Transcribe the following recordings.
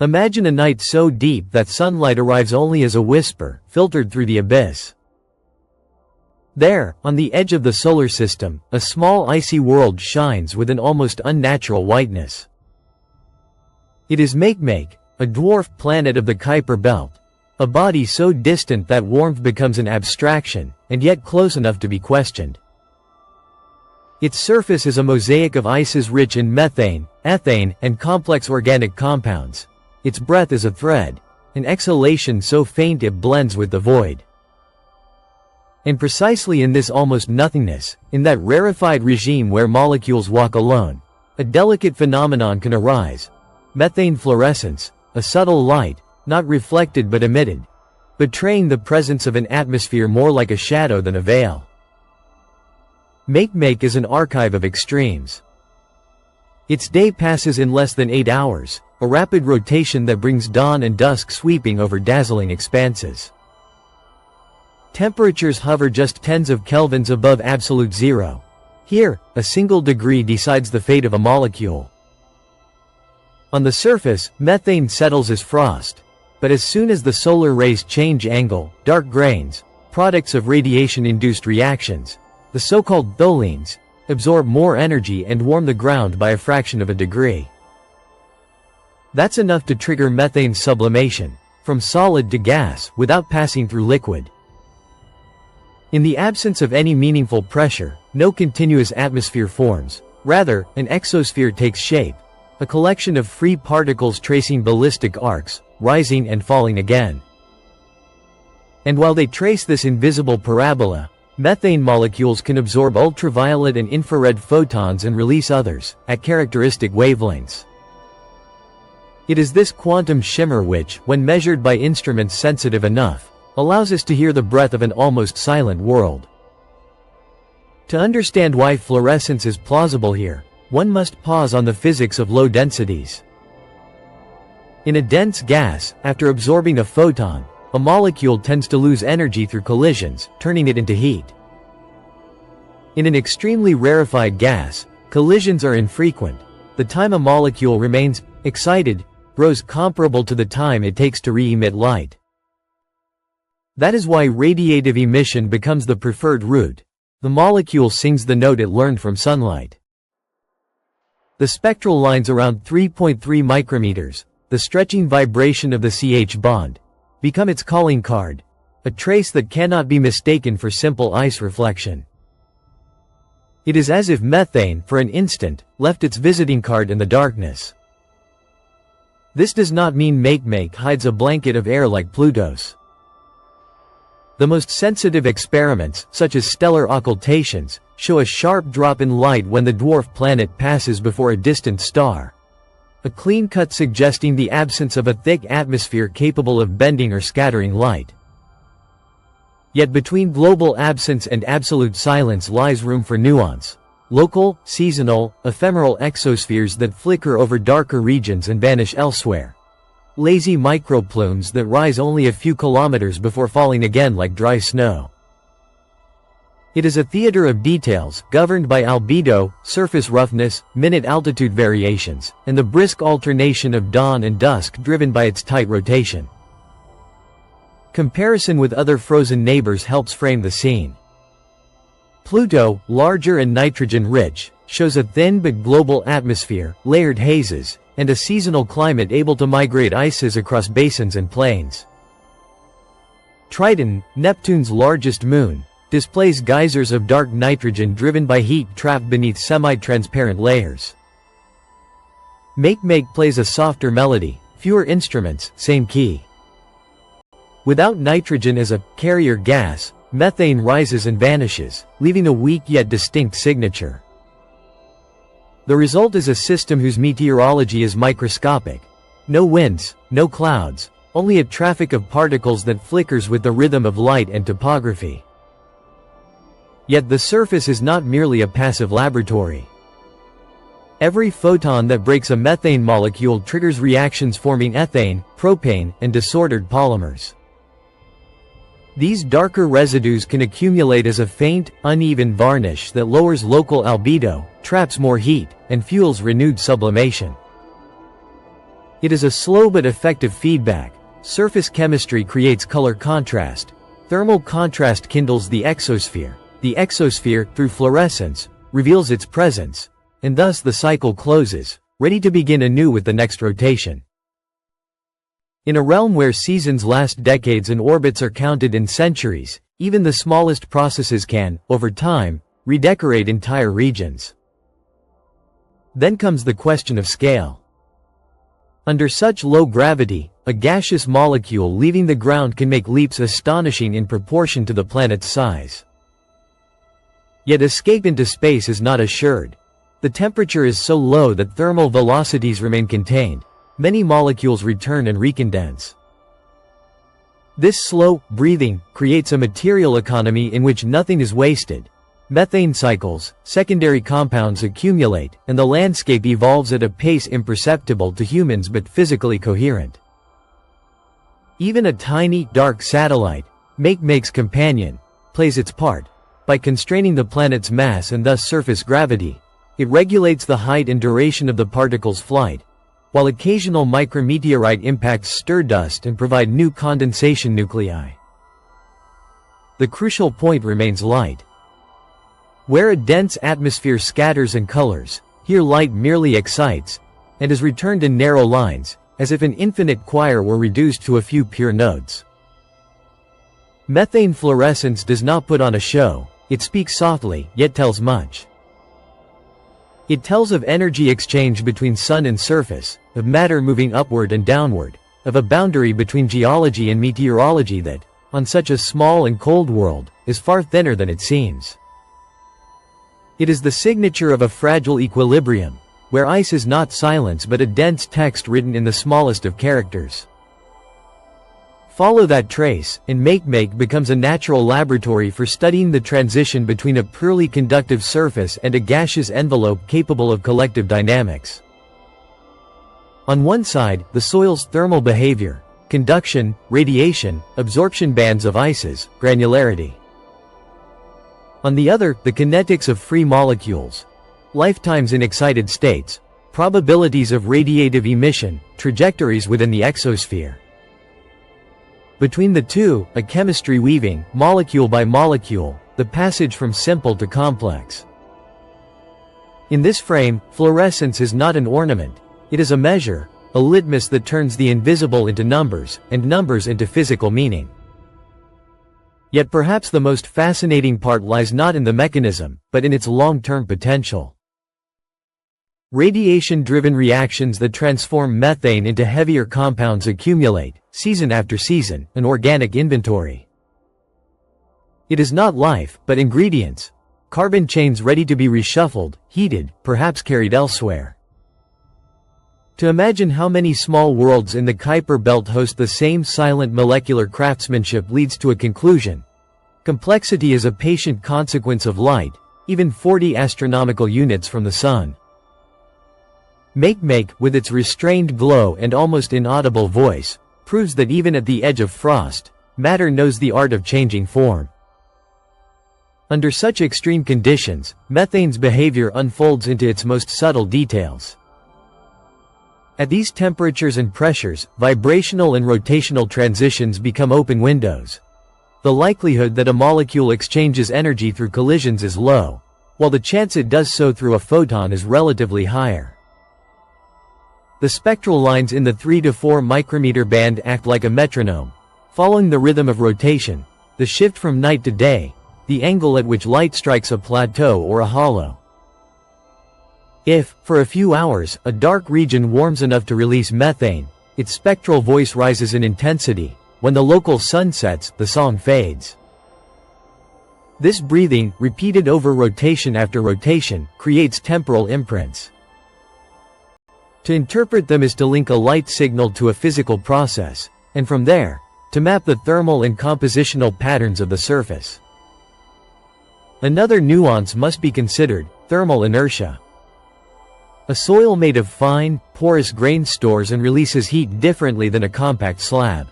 Imagine a night so deep that sunlight arrives only as a whisper, filtered through the abyss. There, on the edge of the solar system, a small icy world shines with an almost unnatural whiteness. It is Makemake, a dwarf planet of the Kuiper Belt, a body so distant that warmth becomes an abstraction, and yet close enough to be questioned. Its surface is a mosaic of ices rich in methane, ethane, and complex organic compounds. Its breath is a thread, an exhalation so faint it blends with the void. And precisely in this almost nothingness, in that rarefied regime where molecules walk alone, a delicate phenomenon can arise: methane fluorescence, a subtle light, not reflected but emitted, betraying the presence of an atmosphere more like a shadow than a veil. Makemake is an archive of extremes. Its day passes in less than 8 hours, a rapid rotation that brings dawn and dusk sweeping over dazzling expanses. Temperatures hover just tens of kelvins above absolute zero. Here, a single degree decides the fate of a molecule. On the surface, methane settles as frost, but as soon as the solar rays change angle, dark grains, products of radiation-induced reactions, the so-called tholins, absorb more energy and warm the ground by a fraction of a degree. That's enough to trigger methane sublimation, from solid to gas, without passing through liquid. In the absence of any meaningful pressure, no continuous atmosphere forms. Rather, an exosphere takes shape, a collection of free particles tracing ballistic arcs, rising and falling again. And while they trace this invisible parabola, methane molecules can absorb ultraviolet and infrared photons and release others, at characteristic wavelengths. It is this quantum shimmer which, when measured by instruments sensitive enough, allows us to hear the breath of an almost silent world. To understand why fluorescence is plausible here, one must pause on the physics of low densities. In a dense gas, after absorbing a photon, a molecule tends to lose energy through collisions, turning it into heat. In an extremely rarefied gas, collisions are infrequent. The time a molecule remains excited grows comparable to the time it takes to re-emit light. That is why radiative emission becomes the preferred route. The molecule sings the note it learned from sunlight. The spectral lines around 3.3 micrometers, the stretching vibration of the CH bond, become its calling card, a trace that cannot be mistaken for simple ice reflection. It is as if methane, for an instant, left its visiting card in the darkness. This does not mean Makemake hides a blanket of air like Pluto's. The most sensitive experiments, such as stellar occultations, show a sharp drop in light when the dwarf planet passes before a distant star. A clean cut suggesting the absence of a thick atmosphere capable of bending or scattering light. Yet between global absence and absolute silence lies room for nuance. Local, seasonal, ephemeral exospheres that flicker over darker regions and vanish elsewhere. Lazy microplumes that rise only a few kilometers before falling again like dry snow. It is a theater of details, governed by albedo, surface roughness, minute altitude variations, and the brisk alternation of dawn and dusk driven by its tight rotation. Comparison with other frozen neighbors helps frame the scene. Pluto, larger and nitrogen-rich, shows a thin but global atmosphere, layered hazes, and a seasonal climate able to migrate ices across basins and plains. Triton, Neptune's largest moon, displays geysers of dark nitrogen driven by heat trapped beneath semi-transparent layers. Makemake plays a softer melody, fewer instruments, same key. Without nitrogen as a carrier gas, methane rises and vanishes, leaving a weak yet distinct signature. The result is a system whose meteorology is microscopic. No winds, no clouds, only a traffic of particles that flickers with the rhythm of light and topography. Yet the surface is not merely a passive laboratory. Every photon that breaks a methane molecule triggers reactions forming ethane, propane, and disordered polymers. These darker residues can accumulate as a faint, uneven varnish that lowers local albedo, traps more heat, and fuels renewed sublimation. It is a slow but effective feedback. Surface chemistry creates color contrast. Thermal contrast kindles the exosphere. The exosphere, through fluorescence, reveals its presence, and thus the cycle closes, ready to begin anew with the next rotation. In a realm where seasons last decades and orbits are counted in centuries, even the smallest processes can, over time, redecorate entire regions. Then comes the question of scale. Under such low gravity, a gaseous molecule leaving the ground can make leaps astonishing in proportion to the planet's size. Yet escape into space is not assured. The temperature is so low that thermal velocities remain contained. Many molecules return and recondense. This slow breathing creates a material economy in which nothing is wasted. Methane cycles, secondary compounds accumulate, and the landscape evolves at a pace imperceptible to humans but physically coherent. Even a tiny, dark satellite, Makemake's companion, plays its part. By constraining the planet's mass and thus surface gravity, it regulates the height and duration of the particle's flight, while occasional micrometeorite impacts stir dust and provide new condensation nuclei. The crucial point remains light. Where a dense atmosphere scatters and colors, here light merely excites, and is returned in narrow lines, as if an infinite choir were reduced to a few pure notes. Methane fluorescence does not put on a show, it speaks softly, yet tells much. It tells of energy exchange between sun and surface, of matter moving upward and downward, of a boundary between geology and meteorology that, on such a small and cold world, is far thinner than it seems. It is the signature of a fragile equilibrium, where ice is not silence but a dense text written in the smallest of characters. Follow that trace, and Makemake becomes a natural laboratory for studying the transition between a purely conductive surface and a gaseous envelope capable of collective dynamics. On one side, the soil's thermal behavior, conduction, radiation, absorption bands of ices, granularity. On the other, the kinetics of free molecules, lifetimes in excited states, probabilities of radiative emission, trajectories within the exosphere. Between the two, a chemistry weaving, molecule by molecule, the passage from simple to complex. In this frame, fluorescence is not an ornament, it is a measure, a litmus that turns the invisible into numbers, and numbers into physical meaning. Yet perhaps the most fascinating part lies not in the mechanism, but in its long-term potential. Radiation-driven reactions that transform methane into heavier compounds accumulate, season after season, an organic inventory. It is not life, but ingredients. Carbon chains ready to be reshuffled, heated, perhaps carried elsewhere. To imagine how many small worlds in the Kuiper Belt host the same silent molecular craftsmanship leads to a conclusion. Complexity is a patient consequence of light, even 40 astronomical units from the sun. Makemake, with its restrained glow and almost inaudible voice, proves that even at the edge of frost, matter knows the art of changing form. Under such extreme conditions, methane's behavior unfolds into its most subtle details. At these temperatures and pressures, vibrational and rotational transitions become open windows. The likelihood that a molecule exchanges energy through collisions is low, while the chance it does so through a photon is relatively higher. The spectral lines in the 3 to 4 micrometer band act like a metronome, following the rhythm of rotation, the shift from night to day, the angle at which light strikes a plateau or a hollow. If, for a few hours, a dark region warms enough to release methane, its spectral voice rises in intensity. When the local sun sets, the song fades. This breathing, repeated over rotation after rotation, creates temporal imprints. To interpret them is to link a light signal to a physical process, and from there, to map the thermal and compositional patterns of the surface. Another nuance must be considered: thermal inertia. A soil made of fine, porous grain stores and releases heat differently than a compact slab.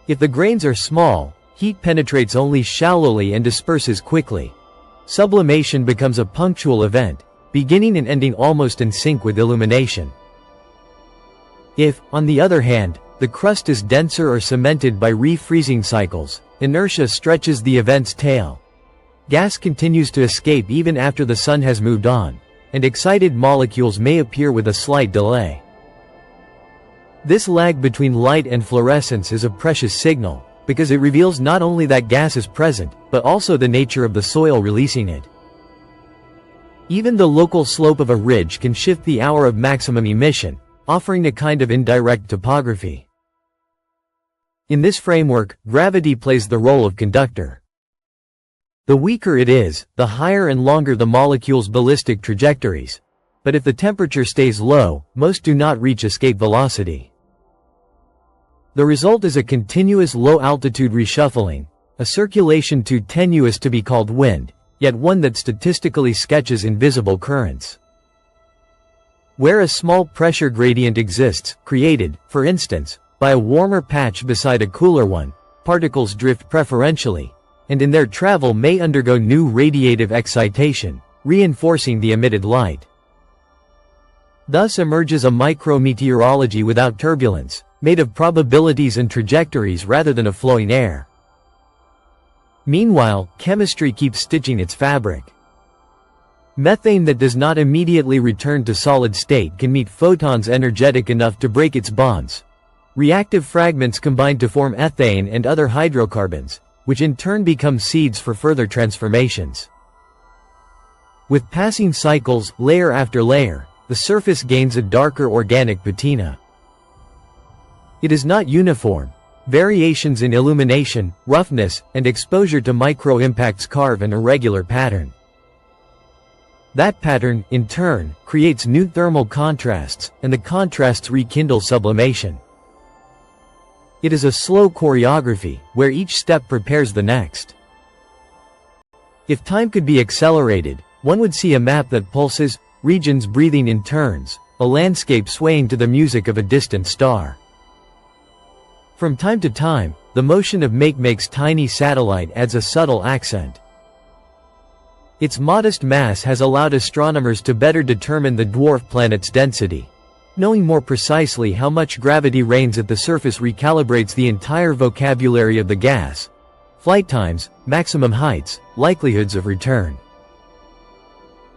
If the grains are small, heat penetrates only shallowly and disperses quickly. Sublimation becomes a punctual event, beginning and ending almost in sync with illumination. If, on the other hand, the crust is denser or cemented by refreezing cycles, inertia stretches the event's tail. Gas continues to escape even after the sun has moved on, and excited molecules may appear with a slight delay. This lag between light and fluorescence is a precious signal, because it reveals not only that gas is present, but also the nature of the soil releasing it. Even the local slope of a ridge can shift the hour of maximum emission, offering a kind of indirect topography. In this framework, gravity plays the role of conductor. The weaker it is, the higher and longer the molecule's ballistic trajectories. But if the temperature stays low, most do not reach escape velocity. The result is a continuous low-altitude reshuffling, a circulation too tenuous to be called wind, yet one that statistically sketches invisible currents. Where a small pressure gradient exists, created, for instance, by a warmer patch beside a cooler one, particles drift preferentially, and in their travel may undergo new radiative excitation, reinforcing the emitted light. Thus emerges a micrometeorology without turbulence, made of probabilities and trajectories rather than of flowing air. Meanwhile, chemistry keeps stitching its fabric. Methane that does not immediately return to solid state can meet photons energetic enough to break its bonds. Reactive fragments combine to form ethane and other hydrocarbons, which in turn become seeds for further transformations. With passing cycles, layer after layer, the surface gains a darker organic patina. It is not uniform. Variations in illumination, roughness, and exposure to micro-impacts carve an irregular pattern. That pattern, in turn, creates new thermal contrasts, and the contrasts rekindle sublimation. It is a slow choreography, where each step prepares the next. If time could be accelerated, one would see a map that pulses, regions breathing in turns, a landscape swaying to the music of a distant star. From time to time, the motion of Makemake's tiny satellite adds a subtle accent. Its modest mass has allowed astronomers to better determine the dwarf planet's density. Knowing more precisely how much gravity reigns at the surface recalibrates the entire vocabulary of the gas: flight times, maximum heights, likelihoods of return.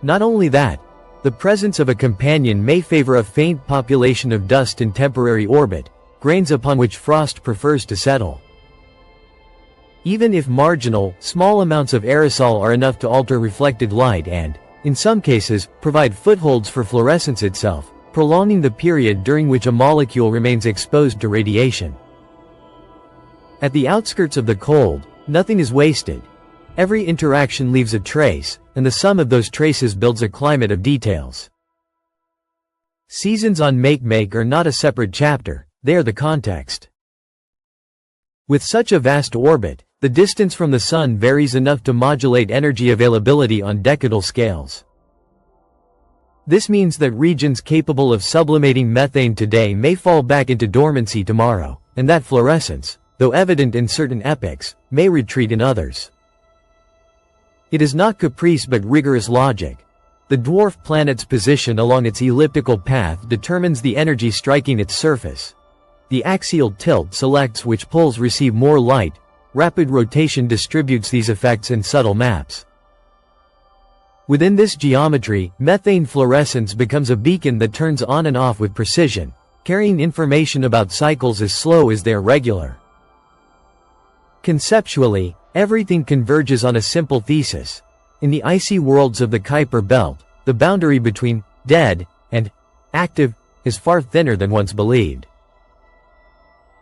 Not only that, the presence of a companion may favor a faint population of dust in temporary orbit, grains upon which frost prefers to settle. Even if marginal, small amounts of aerosol are enough to alter reflected light and, in some cases, provide footholds for fluorescence itself, prolonging the period during which a molecule remains exposed to radiation. At the outskirts of the cold, nothing is wasted. Every interaction leaves a trace, and the sum of those traces builds a climate of details. Seasons on Makemake are not a separate chapter, they are the context. With such a vast orbit, the distance from the Sun varies enough to modulate energy availability on decadal scales. This means that regions capable of sublimating methane today may fall back into dormancy tomorrow, and that fluorescence, though evident in certain epochs, may retreat in others. It is not caprice but rigorous logic. The dwarf planet's position along its elliptical path determines the energy striking its surface. The axial tilt selects which poles receive more light. Rapid rotation distributes these effects in subtle maps. Within this geometry, methane fluorescence becomes a beacon that turns on and off with precision, carrying information about cycles as slow as they are regular. Conceptually, everything converges on a simple thesis. In the icy worlds of the Kuiper Belt, the boundary between dead and active is far thinner than once believed.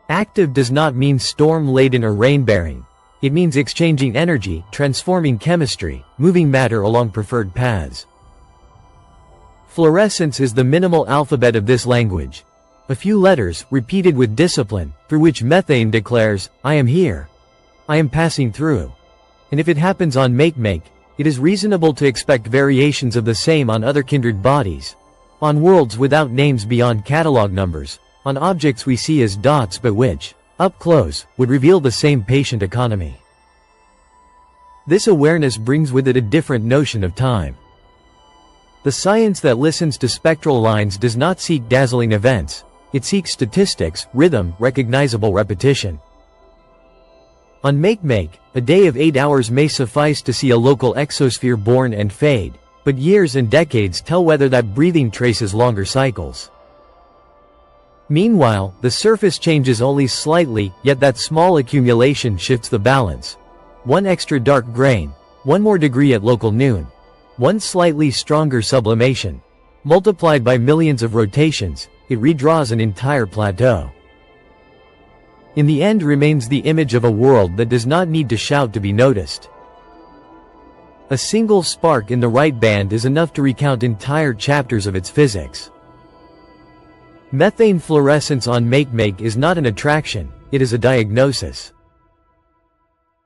Active does not mean storm-laden or rain-bearing. It means exchanging energy, transforming chemistry, moving matter along preferred paths. Fluorescence is the minimal alphabet of this language. A few letters, repeated with discipline, through which methane declares, "I am here. I am passing through." And if it happens on Makemake, it is reasonable to expect variations of the same on other kindred bodies. On worlds without names beyond catalog numbers. On objects we see as dots but which, up close, would reveal the same patient economy. This awareness brings with it a different notion of time. The science that listens to spectral lines does not seek dazzling events, It seeks statistics, rhythm, recognizable repetition. On Makemake, a day of 8 hours may suffice to see a local exosphere born and fade, but years and decades tell whether that breathing traces longer cycles. Meanwhile, the surface changes only slightly, yet that small accumulation shifts the balance. One extra dark grain, one more degree at local noon, one slightly stronger sublimation. Multiplied by millions of rotations, it redraws an entire plateau. In the end remains the image of a world that does not need to shout to be noticed. A single spark in the right band is enough to recount entire chapters of its physics. Methane fluorescence on Makemake is not an attraction, it is a diagnosis.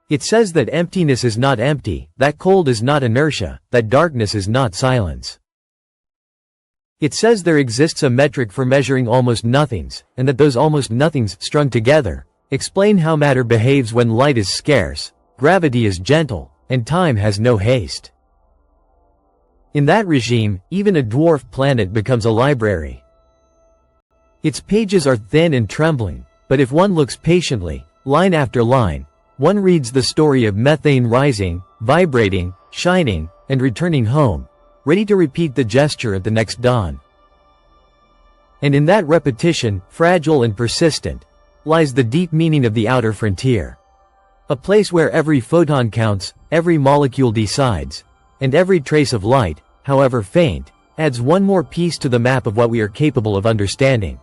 It says that emptiness is not empty, that cold is not inertia, that darkness is not silence. It says there exists a metric for measuring almost nothings, and that those almost nothings, strung together, explain how matter behaves when light is scarce, gravity is gentle, and time has no haste. In that regime, even a dwarf planet becomes a library. Its pages are thin and trembling, but if one looks patiently, line after line, one reads the story of methane rising, vibrating, shining, and returning home, ready to repeat the gesture at the next dawn. And in that repetition, fragile and persistent, lies the deep meaning of the outer frontier. A place where every photon counts, every molecule decides, and every trace of light, however faint, adds one more piece to the map of what we are capable of understanding.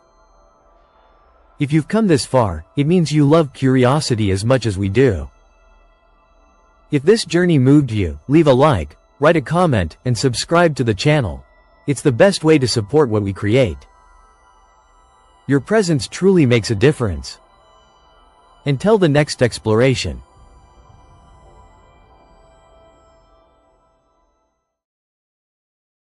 If you've come this far, it means you love curiosity as much as we do. If this journey moved you, leave a like, write a comment, and subscribe to the channel. It's the best way to support what we create. Your presence truly makes a difference. Until the next exploration.